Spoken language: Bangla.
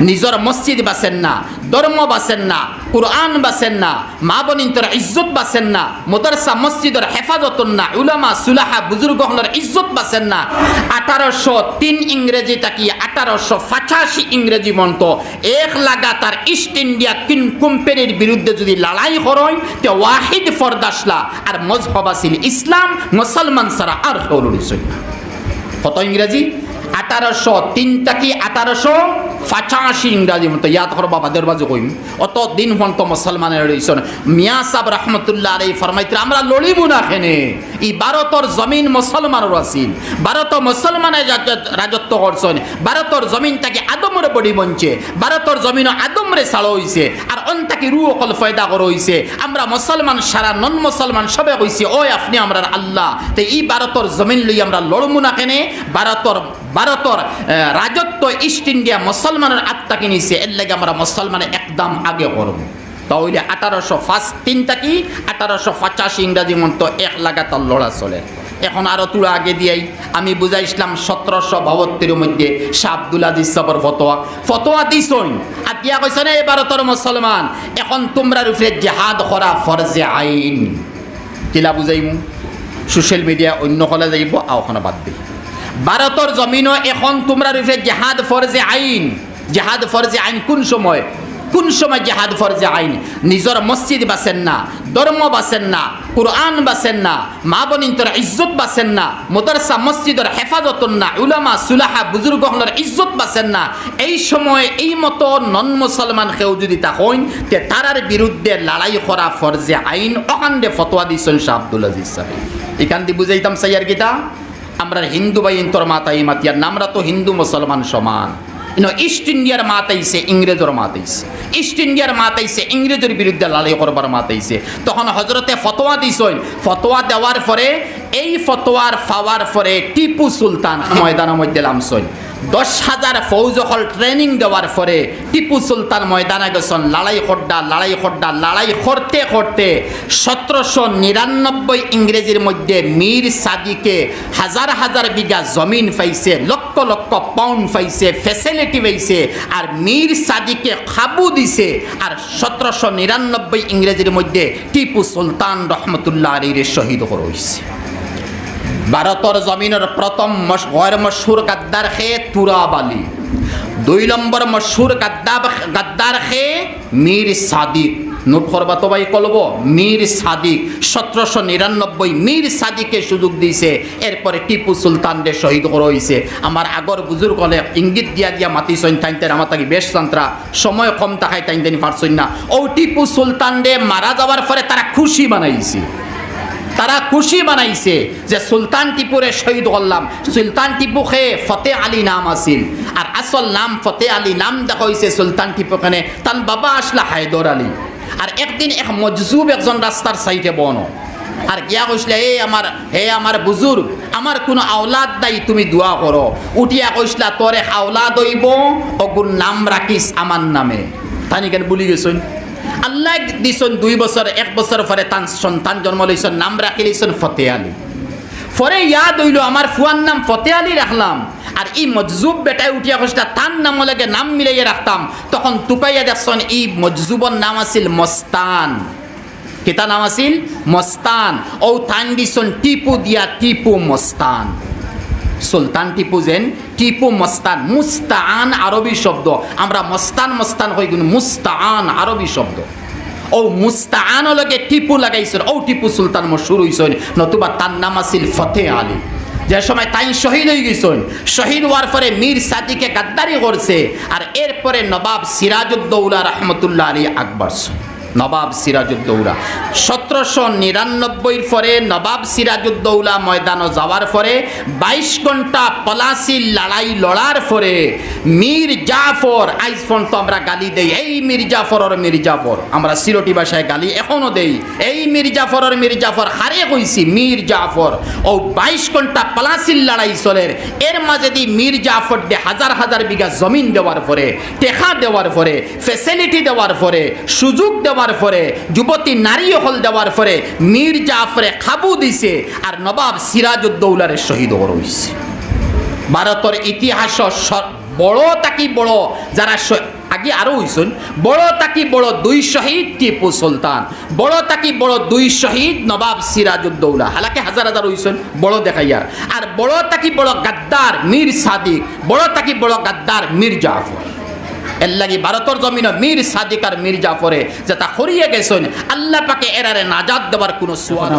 নিজর মসজিদ বাসেন না, ধর্ম বাসেন না, কুরআন বাসেন না, মা বোনিন্তর ইজ্জত বাসেন না, মাদ্রাসা মসজিদের হেফাজত না, উলামা সুলাহা বুজুর্গহলের ইজ্জত বাসেন না। 1803 ইংরেজি থাকি 1885 ইংরেজি মন্ত এক লাগাতার ইস্ট ইন্ডিয়া কোম্পানির বিরুদ্ধে যদি লড়াই হয় তে ওয়াহিদ ফরদাসলা আর মজহব আছিল ইসলাম, মুসলমান ছাড়া আর কেউ লড়িছই না। কত ইংরেজি? 1803 থাকি 1885 ইংরাজি মতো ইয়াদ করো বাবা দরবাজে কইম। অত দিন পর্যন্ত মুসলমানের রইছেন। মিয়া সাহেব রহমতুল্লাহ আলাইহি ফরমাইতে আমরা লড়িব না কেনে, এই ভারতের জমিন মুসলমানের আছিল, ভারত মুসলমানের রাজত্ব করছেন, ভারতের জমিন থেকে আদমরে বডি বঞ্চে, ভারতের জমিন আদমরে ছাড়ো হইছে আর অন্তাকি রু অকল ফয়দা করো হইছে। আমরা মুসলমান সারা নন মুসলমান সবে কইছি ওই আপনি আমরার আল্লাহ। তো এই ভারতের জমিন লই আমরা লড়মু না কেনে? ভারতের রাজত্ব ইস্ট ইন্ডিয়া মুসলমানের আত্মাকে নিছে, এর লাগে আমরা মুসলমানে একদম আগে করব। তাহলে 1803 থেকে 1885 ইংরাজি মন্ত এক লাগাতার লড়া চলে। এখন আরো তুলা আগে দিয়াই আমি বুঝাইছিলাম 1772 মধ্যে শাহ আব্দুল আজিজ সাহেবের ফতোয়া দিছই আর দিয়া কইছেন এই ভারতের মুসলমান এখন তোমরা উপরে জিহাদ করা ফরজে আইন। কিলা বুঝাইমু? সোশ্যাল মিডিয়া অন্য হলে যাইব আওখানে বাদ দিই। ভারতের জমিনও এখন তোমরা উপরে জিহাদ ফরজে আইন। জিহাদ ফরজে আইন কোন সময়? কোন সময় জিহাদ ফরজে আইন? নিজের মসজিদ বাসেন না, ধর্ম বাসেন না, কুরআন বাসেন না, মা বোনিন্তর ইজ্জত বাসেন না, মাদ্রাসা মসজিদের হেফাজত না, উলামা সুলাহা বুজুর্গহলের ইজ্জত বাসেন না। এই সময় এই মতো নন মুসলমান কেউ যদি তা হইন তে তারার বিরুদ্ধে লড়াই করা ফরজে আইন। ওখানে ফতোয়া দিয়েছেন শাহ আব্দুল আজিজ সাহেব। এখান দিয়ে বুঝাইতাম সাইয়ার গীতা আমরা হিন্দু বাই ইন্তর মাতাই মাতিয়ার আমরা তো হিন্দু মুসলমান সমান। ইস্ট ইন্ডিয়ার মাতাইছে, ইংরেজের মাতাইছে, ইস্ট ইন্ডিয়ার মাতাইছে, ইংরেজের বিরুদ্ধে লড়াই করবার মাতাইছে। তখন হজরতে ফতোয়া দিছেন। ফতোয়া দেওয়ার পরে এই ফতোয়ার পাওয়ার পরে টিপু সুলতান ময়দানের মধ্যে নামছেন। 10,000 ফৌজ হল ট্রেনিং দেওয়ার পরে টিপু সুলতান ময়দানে গেছেন। লড়াই লড়াই করতে করতে 1799 ইংরেজির মধ্যে মীর সাদিকে হাজার হাজার বিঘা জমিন পাইছে, লক্ষ লক্ষ পাউন্ড পাইছে, ফ্যাসিলিটি পাইছে আর মীর সাদিকে খাবু দিছে। আর 1799 ইংরেজির মধ্যে টিপু সুলতান রহমতুল্লাহ আলাইহি শহীদ হইছে। ভারতের জমিনের প্রথম গैर মশহুর গাদ্দার খে তুরাব আলী, 2 নম্বর মশহুর গাদ্দার খে মীর সাদিক। নোট করবা তো ভাই কলব মীর সাদিক 1799 মীর সাদিকে সুযোগ দিয়েছে। এরপরে টিপু সুলতান রে শহীদ হইছে। আমার আগর বুজুর্গ হলে ইঙ্গিত দিয়া মাতিছেন তাইনতেন আমার তাকে বেশ যন্ত্রা সময় কম থাকায় তাইনতেন পারছেন না। ও টিপু সুলতান রে মারা যাওয়ার পরে তারা খুশি বানাইছে, তারা খুশি বানাইছে যে সুলতান টিপুরে শহীদ করলাম। সুলতান টিপু খে ফতে আলী নাম আছিল আর আসল নাম ফতে আলী নাম দেখা হয়েছে সুলতান টিপু খানে। তার বাবা আসলা হায়দর আলী। আর একদিন এক মজজুব একজন রাস্তার সাইডে বনো আর গিয়া কইসলে হে আমার বুজুর্গ আমার কোনো আওলাদ নাই, তুমি দোয়া করো। উঠিয়া কইসলা তোরে আওলাদ হইব ওগুর নাম রাখিস আমার নামে। তানি কেন বলি গেছেন আল্লাহ দিছেন 2 বছর 1 বছর পরে তার সন্তান জন্ম লইছেন, নাম রাখি লইছেন ফতে আলী। পরে ইয়াদ হইল আমার ফুয়ার নাম ফতে আলী রাখলাম আর এই মজজুব বেটায় উঠিয়া কইসলা তার নাম লাগে নাম মিলাইয়া রাখতাম। তখন তুপাইয়া দেখছেন এই মজজুবর নাম আছিল মস্তান। কেতা নাম আছিল মস্তান। ও থান দিছেন টিপু দিয়া টিপু মস্তান। সুলতান টিপু যেন টিপু মস্তান। মুস্তাআন আরবি শব্দ, আমরা মস্তান হই কিন্তু মুস্তাআন আরবি শব্দ। ও মুস্তাআন লগে টিপু লাগাইছেন। ও টিপু সুলতান মশহুর হইছেন, নতুবা তার নাম আছিল ফতে আলী। যে সময় তাই শহীদ হয়ে গেছেন, শহীদ হওয়ার পরে মীর সাদিকে গাদ্দারি করছে আর এরপরে নবাব সিরাজউদ্দৌলা রহমতুল্লাহ আলী আকবর। নবাব সিরাজউদ্দৌলা 1799 পরে নবাব সিরাজউদ্দৌলা ময়দানে যাওয়ার পরে 22 ঘন্টা পলাশি লড়াই লড়ার পরে মীর জাফর, আইজ পর্যন্ত আমরা গালি দেই এই মীর জাফর, আমরা সিরটি ভাষায় গালি এখনো দেই এই মীর জাফর হারে কইছি মীর জাফর। ও 22 ঘন্টা পলাশি লড়াই চলে। এর মাঝে দি মীর জাফর দে হাজার হাজার বিঘা জমিন দেওয়ার পরে, টেকা দেওয়ার পরে, ফ্যাসিলিটি দেওয়ার পরে, সুযোগ দেওয়ার পরে, যুবতী নারী হল দেওয়ার পরে মীর জাফরে খাবু দিছে আর নবাব সিরাজউদ্দৌলারে শহীদ হইছে। ভারতের ইতিহাস বড় তাকি বড় যারা আগে আরো হইছেন বড় তাকি বড় 2 শহীদ টিপু সুলতান, বড় তাকি বড় 2 শহীদ নবাব সিরাজউদ্দৌলা, হালাকে হাজার হাজার হইছেন বড় দেখাইয়ার। আর বড় তাকি বড় গাদ্দার মীর সাদিক, বড় তাকি বড় গাদ্দার মীর জাফর। এর লাগি ভারতের জমিন মীর সাদিক আর মীর জাফরে যেটা হরিয়ে গেছেন, আল্লাহ পাকে এরারে নাজাত দেবার কোনো সুয়াদ